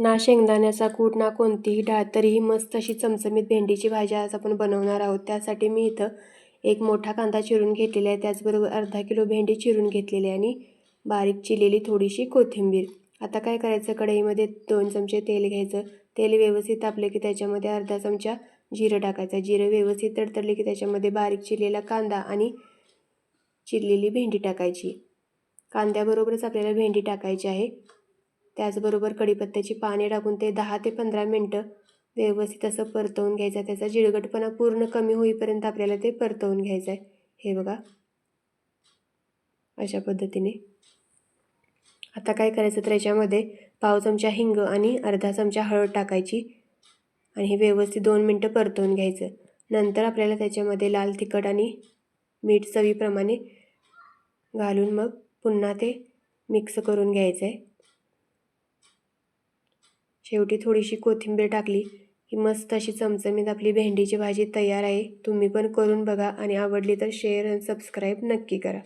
ना शेंगदाण्याचा कूट ना कोणतीही डाळ, तरीही मस्त अशी चमचमीत भेंडीची भाजी आज आपण बनवणार आहोत। त्यासाठी मी इथं एक मोठा कांदा चिरून घेतलेला आहे, त्याचबरोबर अर्धा किलो भेंडी चिरून घेतलेली आहे आणि बारीक चिरलेली थोडीशी कोथिंबीर। आता काय करायचं, कढईमध्ये 2 चमचे तेल घ्यायचं। तेल व्यवस्थित तापले की त्याच्यामध्ये अर्धा चमचा जिरं टाकायचं। जिरं व्यवस्थित तडतडले की त्याच्यामध्ये बारीक चिरलेला कांदा आणि चिरलेली भेंडी टाकायची। कांद्याबरोबरच आपल्याला भेंडी टाकायची आहे। त्याचबरोबर कढीपत्त्याची पाने टाकून ते 10 ते 15 मिनिटं व्यवस्थित असं परतवून घ्यायचं। त्याचा जिळगटपणा पूर्ण कमी होईपर्यंत आपल्याला ते परतवून घ्यायचं आहे। हे बघा, अशा पद्धतीने। आता काय करायचं, तर याच्यामध्ये पाव चमचा हिंग आणि अर्धा चमचा हळद टाकायची आणि हे व्यवस्थित 2 मिनिटं परतवून घ्यायचं। नंतर आपल्याला त्याच्यामध्ये लाल तिखट आणि मीठ चवीप्रमाणे घालून मग पुन्हा ते मिक्स करून घ्यायचं आहे। शेवटी थोडीशी कोथिंबीर टाकली की मस्त अशी चमचमीत आपली भेंडीची भाजी तयार आहे। तुम्ही पण करून बघा आणि आवडली तर शेअर आणि सबस्क्राईब नक्की करा।